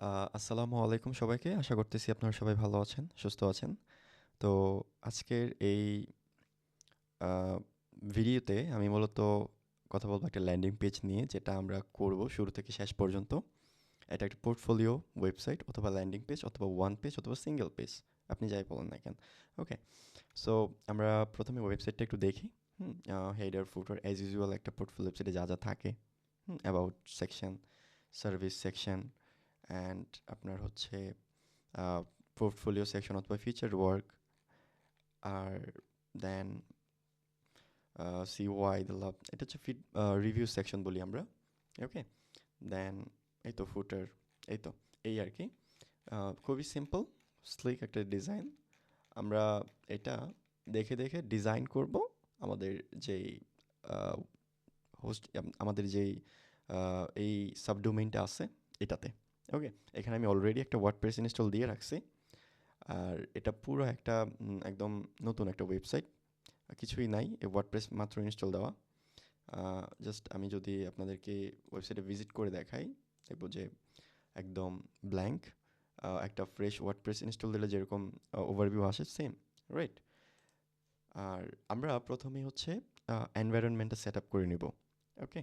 আসসালামু আলাইকুম সবাইকে। আশা করতেছি আপনারা সবাই ভালো আছেন, সুস্থ আছেন। তো আজকের এই আ ভিডিওতে আমি মূলত কথা বলবো একটা ল্যান্ডিং পেজ নিয়ে যেটা আমরা করব শুরু থেকে শেষ পর্যন্ত। এটা একটা পোর্টফোলিও ওয়েবসাইট অথবা ল্যান্ডিং পেজ অথবা ওয়ান পেজ অথবা সিঙ্গেল পেজ। আপনি যাই বলেন না কেন। ওকে। সো আমরা ১ম এ ওয়েবসাইটটা একটু দেখি। হেডার, ফুটার অ্যাজ ইউজুয়াল একটা পোর্টফোলিও ওয়েবসাইটে যা থাকে। About section, service section and আপনার হচ্ছে পোর্টফোলিও সেকশন অথবা ফিচার ওয়ার্ক আর then see why the love এটা হচ্ছে রিভিউ সেকশন বলি আমরা ওকে দেন এই তো ফুটার এই তো এই আর কি খুবই সিম্পল স্লিক একটা ডিজাইন আমরা এটা দেখে দেখে ডিজাইন করব আমাদের যেই হোস্ট আমাদের যেই এই সাবডোমেইনটা আছে এটাতে ওকে এখানে আমি অলরেডি একটা ওয়ার্ডপ্রেস ইনস্টল দিয়ে রাখছি আর এটা পুরো একটা একদম নতুন একটা ওয়েবসাইট কিছুই নাই এই ওয়ার্ডপ্রেস মাত্র ইনস্টল দেওয়া জাস্ট আমি যদি আপনাদেরকে ওয়েবসাইটে ভিজিট করে দেখাই দেখবো যে একদম ব্ল্যাঙ্ক একটা ফ্রেশ ওয়ার্ডপ্রেস ইনস্টল দিলে যেরকম ওভারভিউ আসে সেম রাইট আর আমরা প্রথমেই হচ্ছে এনভায়রনমেন্টটা সেট আপ করে নিব ওকে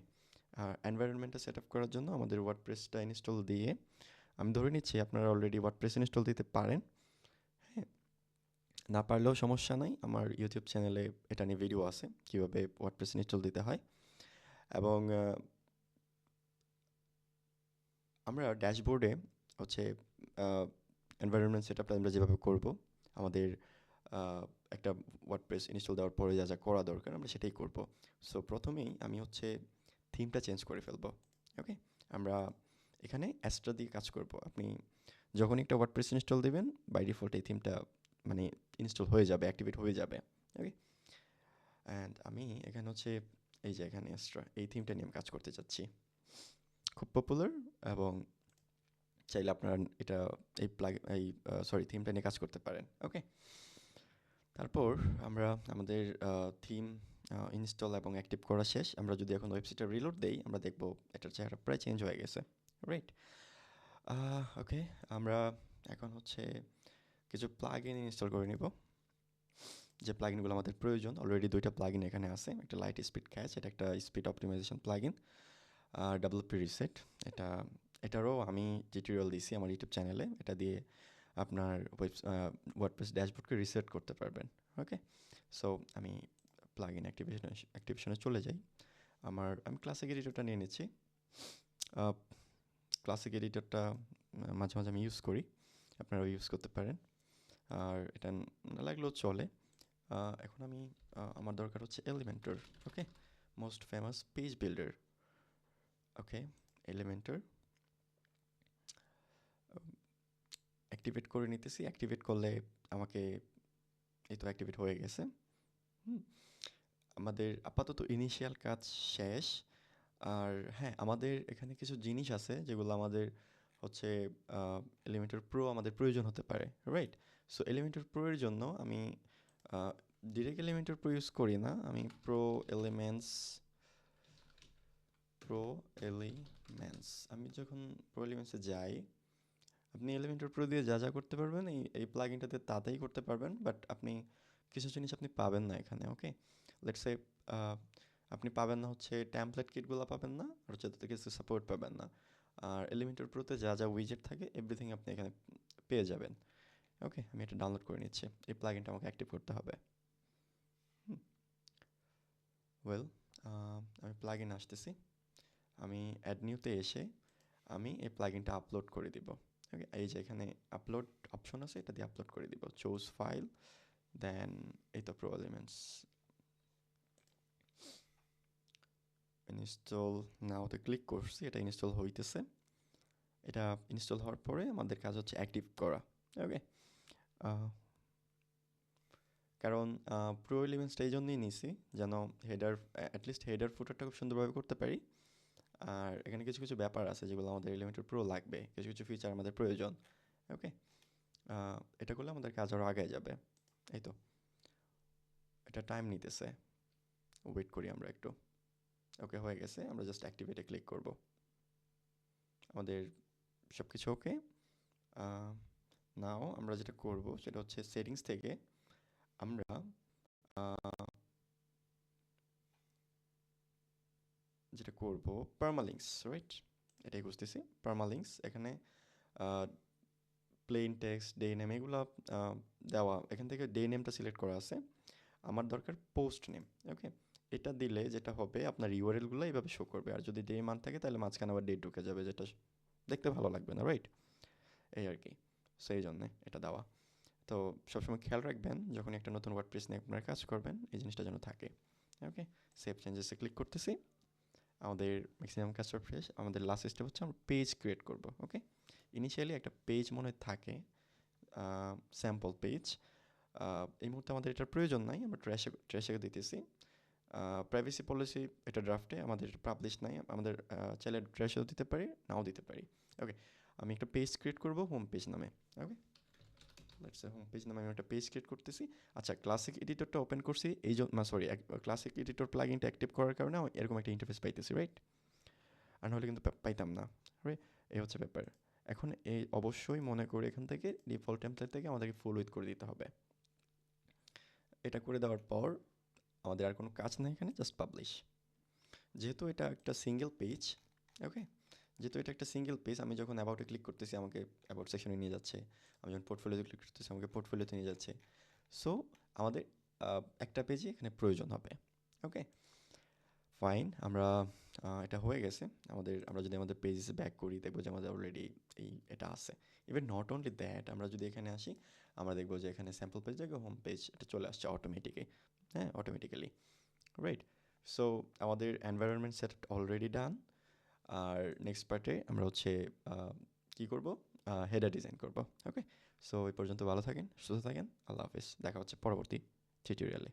আর এনভায়রনমেন্টটা সেট আপ করার জন্য আমাদের ওয়ার্ডপ্রেসটা ইনস্টল দিয়ে আমি ধরে নিচ্ছি আপনারা অলরেডি ওয়ার্ডপ্রেস ইনস্টল দিতে পারেন হ্যাঁ না পারলেও সমস্যা নাই আমার ইউটিউব চ্যানেলে এটা নিয়ে ভিডিও আছে কীভাবে ওয়ার্ডপ্রেস ইনস্টল দিতে হয় এবং আমরা ড্যাশবোর্ডে হচ্ছে এনভায়রনমেন্ট সেট আপটা আমরা যেভাবে করব আমাদের একটা ওয়ার্ডপ্রেস ইনস্টল দেওয়ার পরে যা যা করা দরকার আমরা সেটাই করব সো প্রথমেই আমি হচ্ছে থিমটা চেঞ্জ করে ফেলবো ওকে আমরা এখানে অ্যাস্ট্রা দিয়ে কাজ করব আপনি যখন একটা ওয়ার্ডপ্রেস ইনস্টল দিবেন বাই ডিফল্ট এই থিমটা মানে ইনস্টল হয়ে যাবে অ্যাক্টিভেট হয়ে যাবে ওকে অ্যান্ড আমি এখানে হচ্ছে এই যে এখানে অ্যাস্ট্রা এই থিমটা নিয়ে আমি কাজ করতে চাচ্ছি খুব পপুলার এবং চাইলে আপনারা এটা এই থিমটা নিয়ে কাজ করতে পারেন ওকে তারপর আমরা আমাদের থিম ইনস্টল এবং অ্যাক্টিভ করা শেষ আমরা যদি এখন ওয়েবসাইটটা রিলোড দেই আমরা দেখব এটার চেহারা প্রায় চেঞ্জ হয়ে গেছে রাইট ওকে আমরা এখন হচ্ছে কিছু প্লাগ ইন ইনস্টল করে নিব যে প্লাগইনগুলো আমাদের প্রয়োজন অলরেডি দুইটা প্লাগইন এখানে আছে একটা লাইট স্পিড ক্যাচ এটা একটা স্পিড অপটিমাইজেশন প্লাগইন আর ডাব্লিউপি রিসেট এটা এটারও আমি টিউটোরিয়াল দিছি আমার ইউটিউব চ্যানেলে এটা দিয়ে আপনার ওয়ার্ডপ্রেস ড্যাশবোর্ডকে রিসেট করতে পারবেন ওকে সো আমি প্লাগ ইন অ্যাক্টিভেশনে চলে যাই আমি ক্লাসিক এডিটরটা নিয়ে নিচ্ছি ক্লাসিক এডিটরটা মাঝে মাঝে আমি ইউজ করি আপনারাও ইউজ করতে পারেন আর এটা না লাগলেও চলে এখন আমি আমার দরকার হচ্ছে Elementor okay most famous page builder okay Elementor activate করে নিতেছি অ্যাক্টিভেট করলে আমাকে এই তো অ্যাক্টিভেট হয়ে গেছে হুম আমাদের আপাতত ইনিশিয়াল কাজ শেষ আর হ্যাঁ আমাদের এখানে কিছু জিনিস আছে যেগুলো আমাদের হচ্ছে এলিমেন্টর প্রো আমাদের প্রয়োজন হতে পারে রাইট সো এলিমেন্টর প্রো এর জন্য আমি ডিরেক্ট এলিমেন্টর প্রো ইউজ করি না আমি প্রো এলিমেন্টস আমি যখন প্রো এলিমেন্টসে যাই আপনি এলিমেন্টর প্রো দিয়ে যা যা করতে পারবেন এই প্লাগইনটাতে তাতেই করতে পারবেন বাট আপনি কিছু জিনিস আপনি পাবেন না এখানে ওকে লেটস সে আপনি পাবেন না হচ্ছে ট্যাম্পলেট কিটগুলো পাবেন না আর হচ্ছে তাতে কিছু সাপোর্ট পাবেন না আর এলিমেন্টর প্রোতে যা যা উইজেট থাকে এভরিথিং আপনি এখানে পেয়ে যাবেন ওকে আমি এটা ডাউনলোড করে নিচ্ছি এই প্লাগইনটা আমাকে অ্যাক্টিভ করতে হবে ওয়েল আমি প্লাগইন আসতেছি আমি অ্যাড নিউতে এসে আমি এই প্লাগইনটা আপলোড করে দিব ওকে এই যে এখানে আপলোড অপশন আছে এটা দিয়ে আপলোড করে দিব চুজ ফাইল দেন এই তো প্রো এলিমেন্টস ইনস্টল নাওতে ক্লিক করছি এটা ইনস্টল হইতেছে এটা ইনস্টল হওয়ার পরে আমাদের কাজ হচ্ছে অ্যাক্টিভ করা ওকে কারণ প্রো এলিমেন্টসটা এই জন্যই নিছি যেন হেডার অ্যাটলিস্ট হেডার ফুটারটা খুব সুন্দরভাবে করতে পারি আর এখানে কিছু কিছু ব্যাপার আছে যেগুলো আমাদের এলিমেন্টের প্রো লাগবে কিছু কিছু ফিচার আমাদের প্রয়োজন ওকে এটা করলে আমাদের কাজ আরও আগে যাবে এই তো এটা টাইম নিতেছে ওয়েট করি আমরা একটু ওকে হয়ে গেছে আমরা জাস্ট অ্যাক্টিভেটে ক্লিক করব আমাদের সব কিছু ওকে। নাও আমরা যেটা করব সেটা হচ্ছে সেটিংস থেকে আমরা যেটা করব পারমালিঙ্কস, রাইট? এটাই খুঁজতেছি, পারমালিঙ্কস। এখানে প্লেন টেক্সট, ডে নেম এগুলো দেওয়া, এখান থেকে ডে নেমটা সিলেক্ট করা আছে। আমার দরকার পোস্ট নেম, ওকে। এটা দিলে যেটা হবে আপনার ইউআরএলগুলো এইভাবে শো করবে, আর যদি ডে মান থাকে তাহলে মাঝখানে আবার ডেট ঢুকে যাবে, যেটা দেখতে ভালো লাগবে না, রাইট? এই আর কি, সেই জন্যে এটা দেওয়া। তো সবসময় খেয়াল রাখবেন যখন একটা নতুন ওয়ার্ডপ্রেস নিয়ে আপনারা কাজ করবেন এই জিনিসটা যেন থাকে, ওকে। সেভ চেঞ্জেসে ক্লিক করতেছি। আমাদের ম্যাক্সিমাম কাজ ফ্রেশ। আমাদের লাস্ট স্টেপ হচ্ছে আমরা পেজ ক্রিয়েট করব, ওকে। ইনিশিয়ালি একটা পেজ মনে থাকে, স্যাম্পল পেজ। এই মুহূর্তে আমাদের এটার প্রয়োজন নাই, আমরা ট্র্যাশে দিতেছি। প্রাইভেসি পলিসি এটা ড্রাফটে, আমাদের পাবলিশ নাই, আমাদের চাইলে ট্র্যাশেও দিতে পারি, নাও দিতে পারি, ওকে। আমি একটা পেজ ক্রিয়েট করব হোম পেজ নামে, ওকে। লেটস সে হোম পেজ নামে আমি একটা পেজ ক্রিয়েট করতেছি। আচ্ছা, ক্লাসিক এডিটরটা ওপেন করছি এই জন্য, সরি, ক্লাসিক এডিটর প্লাগইনটা অ্যাক্টিভ করার কারণে আমি এরকম একটা ইন্টারফেস পাইতেছি, রাইট? আর নাহলে কিন্তু পাইতাম না, রাইট? এই হচ্ছে ব্যাপার। এখন এই অবশ্যই মনে করে এখান থেকে ডিফল্ট টেমপ্লেট থেকে আমাদেরকে ফুল উইথ করে দিতে হবে। এটা করে দেওয়ার পর আমাদের আর কোনো কাজ নেই এখানে, জাস্ট পাবলিশ। যেহেতু এটা একটা সিঙ্গেল পেজ, ওকে, যেহেতু এটা একটা সিঙ্গেল পেজ, আমি যখন অ্যাবাউটে ক্লিক করতেছি আমাকে অ্যাবাউট সেকশনে নিয়ে যাচ্ছে, আমি যখন পোর্টফোলিওতে ক্লিক করতেছি আমাকে পোর্টফোলিওতে নিয়ে যাচ্ছে। সো আমাদের একটা পেজই এখানে প্রয়োজন হবে, ওকে। ফাইন, আমরা এটা হয়ে গেছে আমাদের। আমরা যদি আমাদের পেজে ব্যাক করি দেখবো যে আমাদের অলরেডি এটা আছে। ইভেন নট অনলি দ্যাট, আমরা যদি এখানে আসি আমরা দেখবো যে এখানে স্যাম্পল পেজ থেকে হোম পেজ এটা চলে আসছে অটোমেটিকই, হ্যাঁ, অটোমেটিক্যালি, রাইট? সো আমাদের এনভায়রনমেন্ট সেট অলরেডি ডান। আর নেক্সট পার্টে আমরা হচ্ছে কী করবো, হেডার ডিজাইন করবো, ওকে। সো এই পর্যন্ত ভালো থাকেন, সুস্থ থাকেন, আল্লাহ হাফিজ। দেখা হচ্ছে পরবর্তী টিউটোরিয়ালে।